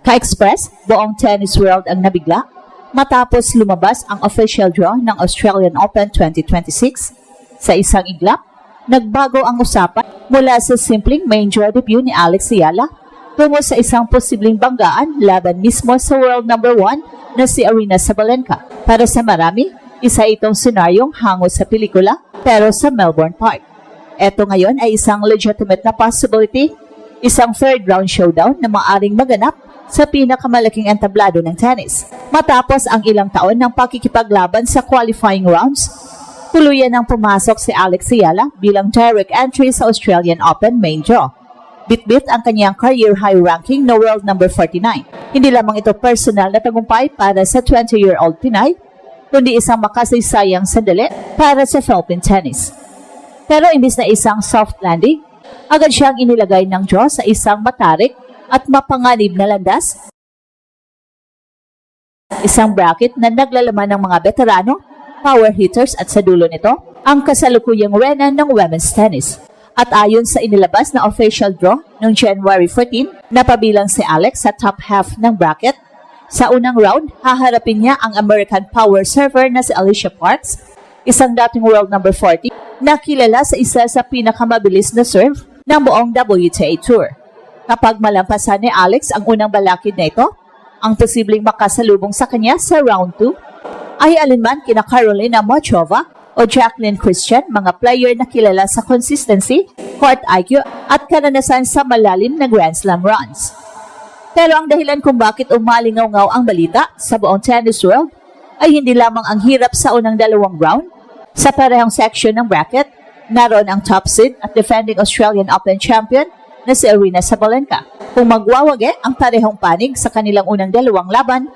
Ka-express, buong tennis world ang nabigla matapos lumabas ang official draw ng Australian Open 2026. Sa isang iglap, nagbago ang usapan mula sa simpleng main draw debut ni Alex Ayala tungo sa isang posibleng banggaan laban mismo sa world number 1 na si Aryna Sabalenka. Para sa marami, isa itong senaryong hango sa pelikula pero sa Melbourne Park. Ito ngayon ay isang legitimate na possibility, isang third round showdown na maaaring maganap sa pinakamalaking entablado ng tennis. Matapos ang ilang taon ng pakikipaglaban sa qualifying rounds, tuluyan nang pumasok si Alex Ayala bilang direct entry sa Australian Open main draw. Bitbit ang kanyang career high ranking na world number 49. Hindi lamang ito personal na tagumpay para sa 20-year-old Pinay, kundi isang makasaysayang sandali para sa Philippine tennis. Pero imbis na isang soft landing, agad siyang inilagay ng draw sa isang matarik at mapanganib na landas. Isang bracket na naglalaman ng mga veterano, power hitters at sa dulo nito, ang kasalukuyang rena ng women's tennis. At ayon sa inilabas na official draw noong January 14, napabilang si Alex sa top half ng bracket. Sa unang round, haharapin niya ang American power server na si Alicia Parks, isang dating world number 40 na kilala sa isa sa pinakamabilis na serve ng buong WTA Tour. Kapag malampasan ni Alex ang unang balakid na ito, ang posibleng makasalubong sa kanya sa round 2 ay alinman kina Carolina Muchova o Jacqueline Christian, mga player na kilala sa consistency, court IQ at karanasan sa malalim na Grand Slam runs. Pero ang dahilan kung bakit umalingaw-ngaw ang balita sa buong tennis world ay hindi lamang ang hirap sa unang dalawang round. Sa parehong section ng bracket, naroon ang top seed at defending Australian Open champion na si Aryna Sabalenka. Kung magwawagi ang parehong panig sa kanilang unang dalawang laban,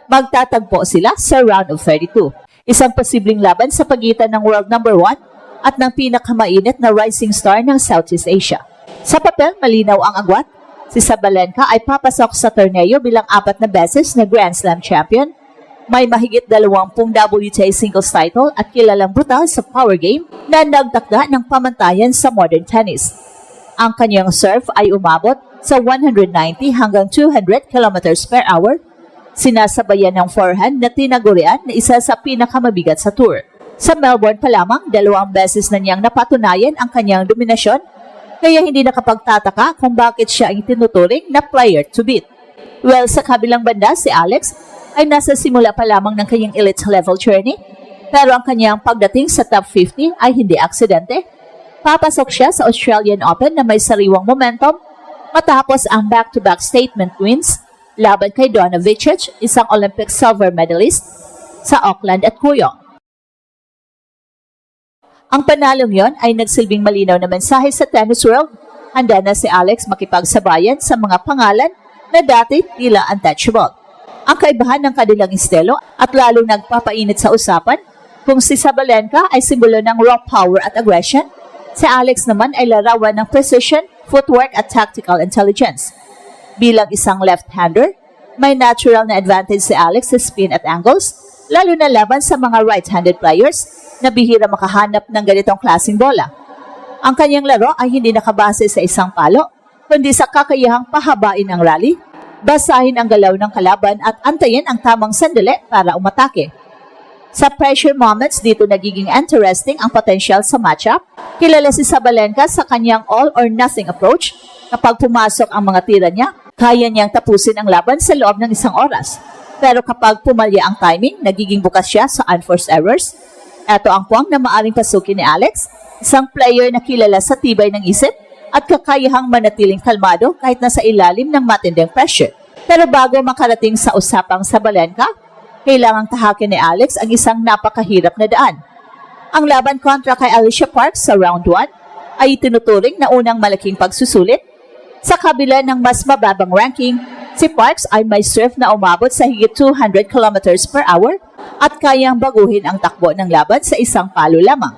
magtatagpo sila sa round of 32. Isang posibleng laban sa pagitan ng world number 1 at ng pinakamainit na rising star ng Southeast Asia. Sa papel, malinaw ang agwat. Si Sabalenka ay papasok sa torneo bilang 4 na beses na Grand Slam champion. May mahigit 20 WTA singles title at kilalang brutal sa power game na nagtakda ng pamantayan sa modern tennis. Ang kanyang serve ay umabot sa 190 hanggang 200 km per hour, sinasabayan ng forehand na tinagurian na isa sa pinakamabigat sa tour. Sa Melbourne pa lamang, 2 beses na niyang napatunayan ang kanyang dominasyon, kaya hindi nakapagtataka kung bakit siya ang tinuturing na player to beat. Well, sa kabilang banda, si Alex ay nasa simula pa lamang ng kanyang elite level journey, pero ang kanyang pagdating sa top 50 ay hindi aksidente. Papasok siya sa Australian Open na may sariwang momentum matapos ang back-to-back statement wins laban kay Donna Vekic, isang Olympic silver medalist sa Auckland at Kuyong. Ang panalong yon ay nagsilbing malinaw na mensahe sa tennis world. Handa na si Alex makipagsabayan sa mga pangalan na dati tila untouchable. Ang kaibahan ng kanilang estilo at lalong nagpapainit sa usapan kung si Sabalenka ay simbolo ng raw power at aggression, si Alex naman ay larawan ng precision, footwork at tactical intelligence. Bilang isang left-hander, may natural na advantage si Alex sa spin at angles, lalo na laban sa mga right-handed players na bihira makahanap ng ganitong klaseng bola. Ang kanyang laro ay hindi nakabase sa isang palo, kundi sa kakayahang pahabain ang rally, basahin ang galaw ng kalaban at antayin ang tamang sandali para umatake. Sa pressure moments, dito nagiging interesting ang potential sa matchup. Kilala si Sabalenka sa kanyang all-or-nothing approach. Kapag pumasok ang mga tira niya, kaya niyang tapusin ang laban sa loob ng isang oras. Pero kapag pumalya ang timing, nagiging bukas siya sa unforced errors. Ito ang puwang na maaring pasukin ni Alex, isang player na kilala sa tibay ng isip at kakayahang manatiling kalmado kahit nasa ilalim ng matinding pressure. Pero bago makarating sa usapang Sabalenka, kailangang tahakin ni Alex ang isang napakahirap na daan. Ang laban kontra kay Alicia Parks sa round 1 ay tinuturing na unang malaking pagsusulit. Sa kabila ng mas mababang ranking, si Parks ay may serve na umabot sa higit 200 km per hour at kayang baguhin ang takbo ng laban sa isang palo lamang.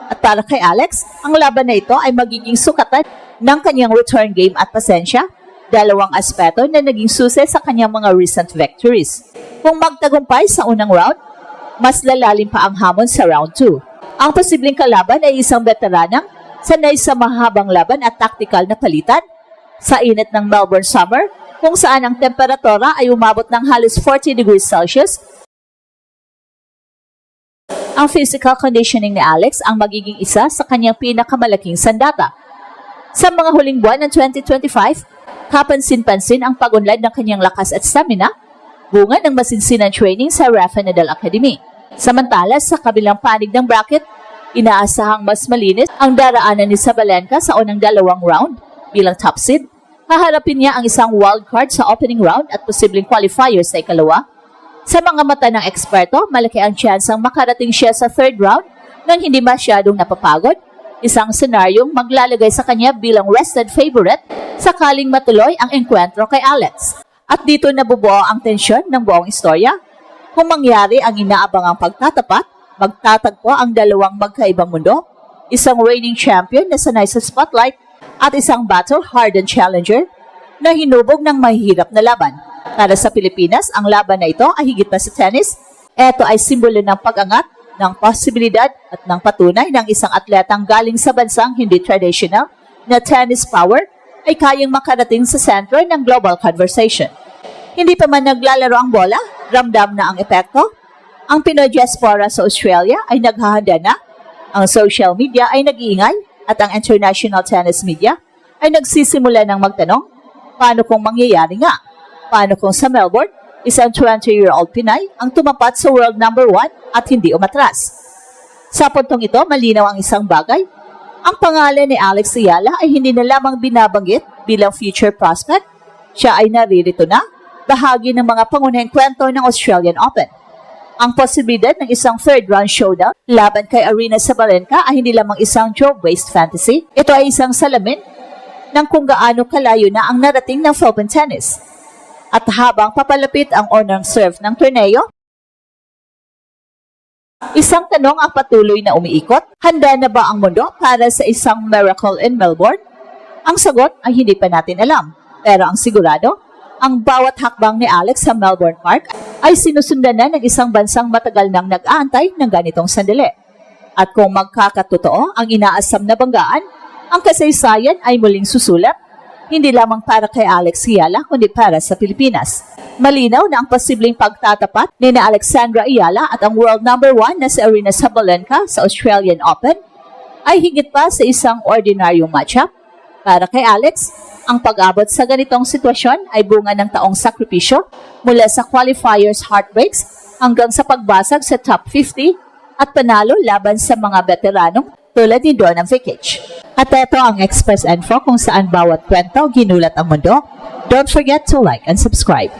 At para kay Alex, ang laban na ito ay magiging sukatan ng kanyang return game at pasensya, dalawang aspeto na naging susi sa kanyang mga recent victories. Kung magtagumpay sa unang round, mas lalalim pa ang hamon sa round 2. Ang posibleng kalaban ay isang veteranang sanay sa mahabang laban at taktikal na palitan. Sa init ng Melbourne summer, kung saan ang temperatura ay umabot ng halos 40 degrees Celsius. Ang physical conditioning ni Alex ang magiging isa sa kanyang pinakamalaking sandata. Sa mga huling buwan ng 2025, kapansin-pansin ang pag-unlad ng kanyang lakas at stamina, bunga ng masinsinang training sa Rafa Nadal Academy. Samantala, sa kabilang panig ng bracket, inaasahang mas malinis ang daraanan ni Sabalenka sa unang dalawang round bilang top seed. Haharapin niya ang isang wildcard sa opening round at posibleng qualifiers sa ikalawa. Sa mga mata ng eksperto, malaki ang tsansang makarating siya sa third round nang hindi masyadong napapagod. Isang senaryong maglalagay sa kanya bilang rested favorite sakaling matuloy ang engkwentro kay Alex. At dito nabubuo ang tensyon ng buong istorya. Kung mangyari ang inaabangang pagtatapat, magtatagpo ang dalawang magkaibang mundo, isang reigning champion na sanay sa spotlight at isang battle-hardened challenger na hinubog ng mahihirap na laban. Para sa Pilipinas, ang laban na ito ay higit pa sa tennis. Ito ay simbolo ng pag-angat, ng posibilidad at ng patunay ng isang atletang galing sa bansang hindi traditional na tennis power ay kayang makarating sa sentro ng global conversation. Hindi pa man naglalaro ang bola, ramdam na ang epekto. Ang Pinoy diaspora sa Australia ay naghahanda na. Ang social media ay nag-iingay at ang international tennis media ay nagsisimula ng magtanong, paano kung mangyayari nga? Paano kung sa Melbourne, isang 20-year-old Pinay ang tumapat sa world number 1 at hindi umatras? Sa puntong ito, malinaw ang isang bagay. Ang pangalan ni Alex Ayala ay hindi na lamang binabanggit bilang future prospect. Siya ay naririto na, bahagi ng mga pangunahing kwento ng Australian Open. Ang posibilidad ng isang third-round showdown laban kay Aryna Sabalenka ay hindi lamang isang joke-based fantasy. Ito ay isang salamin ng kung gaano kalayo na ang narating ng Philippine tennis. At habang papalapit ang unang serve ng torneo, isang tanong ang patuloy na umiikot. Handa na ba ang mundo para sa isang miracle in Melbourne? Ang sagot ay hindi pa natin alam. Pero ang sigurado, ang bawat hakbang ni Alex sa Melbourne Park ay sinusundan na ng isang bansang matagal nang nag-aantay ng ganitong sandali. At kung magkakatotoo ang inaasam na banggaan, ang kasaysayan ay muling susulat, hindi lamang para kay Alex Ayala, kundi para sa Pilipinas. Malinaw na ang posibleng pagtatapat ni na Alexandra Ayala at ang world number 1 na si Aryna Sabalenka sa Australian Open ay higit pa sa isang ordinaryong matchup. Para kay Alex, ang pag-abot sa ganitong sitwasyon ay bunga ng taong sakripisyo mula sa qualifiers heartbreaks hanggang sa pagbasag sa top 50 at panalo laban sa mga veteranong tulad ni Donna Vekic. At ito ang Express Info kung saan bawat kwento ginulat ang mundo. Don't forget to like and subscribe.